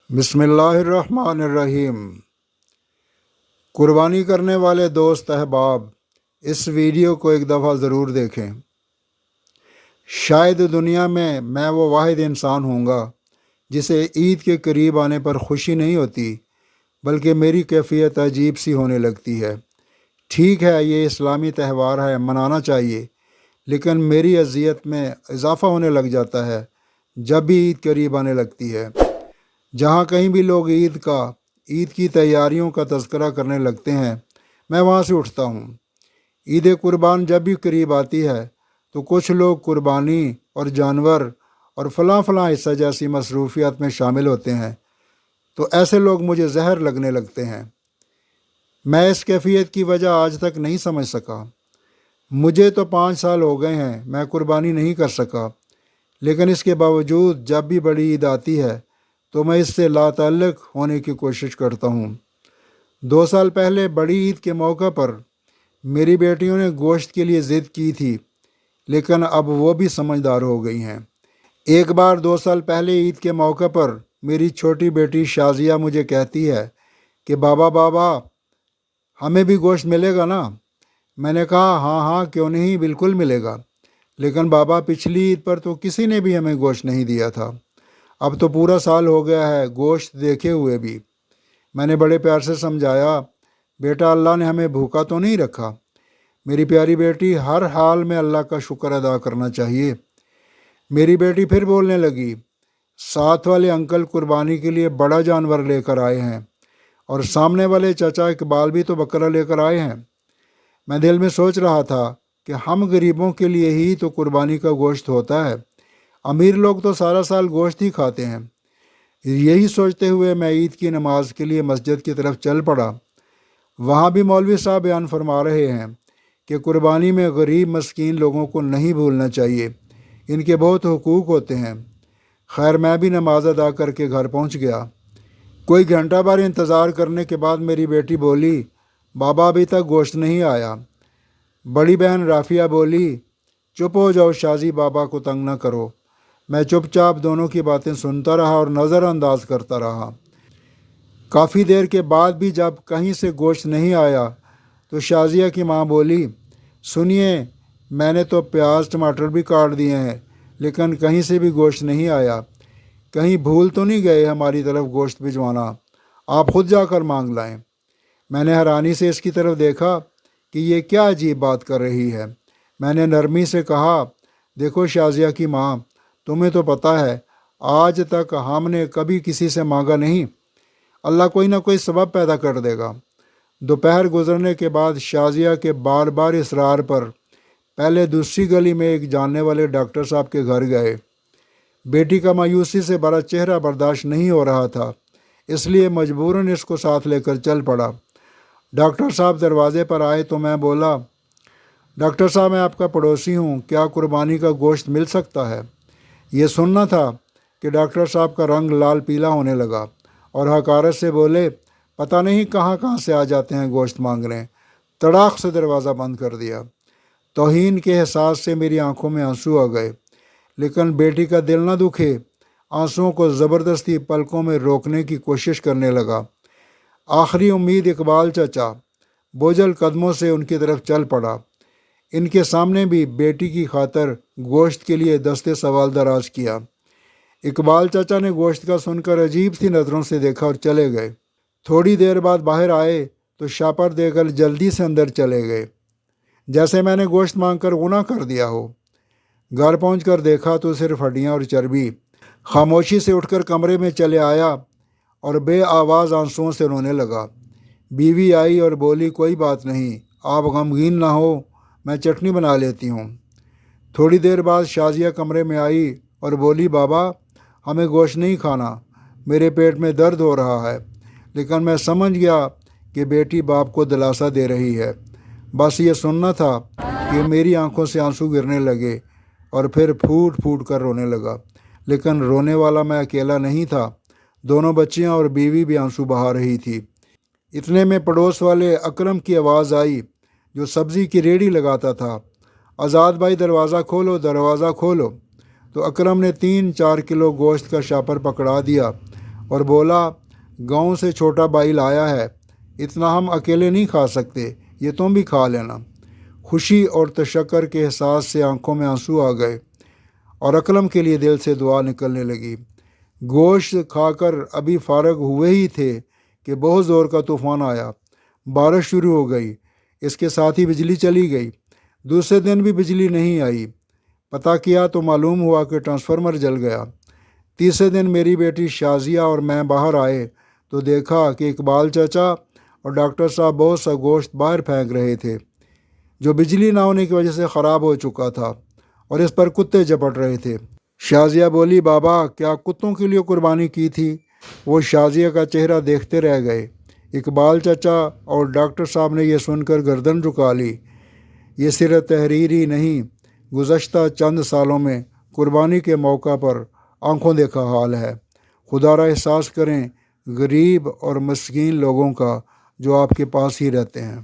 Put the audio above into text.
بسم اللہ الرحمن الرحیم۔ قربانی کرنے والے دوست احباب، اس ویڈیو کو ایک دفعہ ضرور دیکھیں۔ شاید دنیا میں وہ واحد انسان ہوں گا جسے عید کے قریب آنے پر خوشی نہیں ہوتی، بلکہ میری کیفیت عجیب سی ہونے لگتی ہے۔ ٹھیک ہے، یہ اسلامی تہوار ہے، منانا چاہیے، لیکن میری اذیت میں اضافہ ہونے لگ جاتا ہے جب بھی عید قریب آنے لگتی ہے۔ جہاں کہیں بھی لوگ عید کی تیاریوں کا تذکرہ کرنے لگتے ہیں، میں وہاں سے اٹھتا ہوں۔ عید قربان جب بھی قریب آتی ہے تو کچھ لوگ قربانی اور جانور اور فلاں حصہ جیسی مصروفیات میں شامل ہوتے ہیں، تو ایسے لوگ مجھے زہر لگنے لگتے ہیں۔ میں اس کیفیت کی وجہ آج تک نہیں سمجھ سکا۔ مجھے تو 5 سال ہو گئے ہیں میں قربانی نہیں کر سکا، لیکن اس کے باوجود جب بھی بڑی عید آتی ہے تو میں اس سے لا تعلق ہونے کی کوشش کرتا ہوں۔ 2 سال پہلے بڑی عید کے موقع پر میری بیٹیوں نے گوشت کے لیے ضد کی تھی، لیکن اب وہ بھی سمجھدار ہو گئی ہیں۔ ایک بار 2 سال پہلے عید کے موقع پر میری چھوٹی بیٹی شازیہ مجھے کہتی ہے کہ بابا ہمیں بھی گوشت ملے گا نا؟ میں نے کہا ہاں کیوں نہیں، بالکل ملے گا، لیکن بابا پچھلی عید پر تو کسی نے بھی ہمیں گوشت نہیں دیا تھا، اب تو پورا سال ہو گیا ہے گوشت دیکھے ہوئے بھی۔ میں نے بڑے پیار سے سمجھایا، بیٹا اللہ نے ہمیں بھوکا تو نہیں رکھا۔ میری پیاری بیٹی، ہر حال میں اللہ کا شکر ادا کرنا چاہیے۔ میری بیٹی پھر بولنے لگی، ساتھ والے انکل قربانی کے لیے بڑا جانور لے کر آئے ہیں، اور سامنے والے چچا اقبال بھی تو بکرا لے کر آئے ہیں۔ میں دل میں سوچ رہا تھا کہ ہم غریبوں کے لیے ہی تو قربانی کا گوشت ہوتا ہے، امیر لوگ تو سارا سال گوشت ہی کھاتے ہیں۔ یہی سوچتے ہوئے میں عید کی نماز کے لیے مسجد کی طرف چل پڑا۔ وہاں بھی مولوی صاحب بیان فرما رہے ہیں کہ قربانی میں غریب مسکین لوگوں کو نہیں بھولنا چاہیے، ان کے بہت حقوق ہوتے ہیں۔ خیر، میں بھی نماز ادا کر کے گھر پہنچ گیا۔ کوئی گھنٹہ بھر انتظار کرنے کے بعد میری بیٹی بولی، بابا ابھی تک گوشت نہیں آیا۔ بڑی بہن رافیہ بولی، چپ ہو جاؤ شازی، بابا کو تنگ نہ کرو۔ میں چپ چاپ دونوں کی باتیں سنتا رہا اور نظر انداز کرتا رہا۔ کافی دیر کے بعد بھی جب کہیں سے گوشت نہیں آیا تو شازیہ کی ماں بولی، سنیے، میں نے تو پیاز ٹماٹر بھی کاٹ دیے ہیں، لیکن کہیں سے بھی گوشت نہیں آیا۔ کہیں بھول تو نہیں گئے ہماری طرف گوشت بھجوانا؟ آپ خود جا کر مانگ لائیں۔ میں نے حیرانی سے اس کی طرف دیکھا کہ یہ کیا عجیب بات کر رہی ہے۔ میں نے نرمی سے کہا، دیکھو شازیہ کی ماں، تمہیں تو پتہ ہے آج تک ہم نے کبھی کسی سے مانگا نہیں، اللہ کوئی نہ کوئی سبب پیدا کر دے گا۔ دوپہر گزرنے کے بعد شازیہ کے بار بار اصرار پر پہلے دوسری گلی میں ایک جاننے والے ڈاکٹر صاحب کے گھر گئے۔ بیٹی کا مایوسی سے بڑا چہرہ برداشت نہیں ہو رہا تھا، اس لیے مجبوراً اس کو ساتھ لے کر چل پڑا۔ ڈاکٹر صاحب دروازے پر آئے تو میں بولا، ڈاکٹر صاحب میں آپ کا پڑوسی ہوں، کیا قربانی کا گوشت مل سکتا ہے؟ یہ سننا تھا کہ ڈاکٹر صاحب کا رنگ لال پیلا ہونے لگا اور حقارت سے بولے، پتہ نہیں کہاں سے آ جاتے ہیں گوشت مانگنے۔ تڑاق سے دروازہ بند کر دیا۔ توہین کے احساس سے میری آنکھوں میں آنسو آ گئے، لیکن بیٹی کا دل نہ دکھے، آنسوؤں کو زبردستی پلکوں میں روکنے کی کوشش کرنے لگا۔ آخری امید اقبال چچا بوجھل قدموں سے ان کی طرف چل پڑا۔ ان کے سامنے بھی بیٹی کی خاطر گوشت کے لیے دستے سوال دراز کیا۔ اقبال چچا نے گوشت کا سن کر عجیب سی نظروں سے دیکھا اور چلے گئے۔ تھوڑی دیر بعد باہر آئے تو شاپر دے کر جلدی سے اندر چلے گئے، جیسے میں نے گوشت مانگ کر گناہ کر دیا ہو۔ گھر پہنچ کر دیکھا تو صرف ہڈیاں اور چربی۔ خاموشی سے اٹھ کر کمرے میں چلے آیا اور بے آواز آنسوؤں سے رونے لگا۔ بیوی آئی اور بولی، کوئی بات نہیں، آپ غمگین نہ ہو، میں چٹنی بنا لیتی ہوں۔ تھوڑی دیر بعد شازیہ کمرے میں آئی اور بولی، بابا ہمیں گوشت نہیں کھانا، میرے پیٹ میں درد ہو رہا ہے۔ لیکن میں سمجھ گیا کہ بیٹی باپ کو دلاسا دے رہی ہے۔ بس یہ سننا تھا کہ میری آنکھوں سے آنسو گرنے لگے اور پھر پھوٹ کر رونے لگا۔ لیکن رونے والا میں اکیلا نہیں تھا، دونوں بچیاں اور بیوی بھی آنسو بہا رہی تھی۔ اتنے میں پڑوس والے اکرم کی آواز آئی جو سبزی کی ریڑھی لگاتا تھا، آزاد بھائی دروازہ کھولو۔ تو اکرم نے 3-4 کلو گوشت کا شاپر پکڑا دیا اور بولا، گاؤں سے چھوٹا بھائی لایا ہے، اتنا ہم اکیلے نہیں کھا سکتے، یہ تم بھی کھا لینا۔ خوشی اور تشکر کے احساس سے آنکھوں میں آنسو آ گئے اور اکرم کے لیے دل سے دعا نکلنے لگی۔ گوشت کھا کر ابھی فارغ ہوئے ہی تھے کہ بہت زور کا طوفان آیا، بارش شروع ہو گئی، اس کے ساتھ ہی بجلی چلی گئی۔ دوسرے دن بھی بجلی نہیں آئی، پتہ کیا تو معلوم ہوا کہ ٹرانسفارمر جل گیا۔ تیسرے دن میری بیٹی شازیہ اور میں باہر آئے تو دیکھا کہ اقبال چچا اور ڈاکٹر صاحب بہت سا گوشت باہر پھینک رہے تھے جو بجلی نہ ہونے کی وجہ سے خراب ہو چکا تھا، اور اس پر کتے جپٹ رہے تھے۔ شازیہ بولی، بابا کیا کتوں کے لیے قربانی کی تھی؟ وہ شازیہ کا چہرہ دیکھتے رہ گئے۔ اقبال چچا اور ڈاکٹر صاحب نے یہ سن کر گردن جھکا لی۔ یہ صرف تحریر ہی نہیں، گزشتہ چند سالوں میں قربانی کے موقع پر آنکھوں دیکھا حال ہے۔ خدا را احساس کریں غریب اور مسکین لوگوں کا جو آپ کے پاس ہی رہتے ہیں۔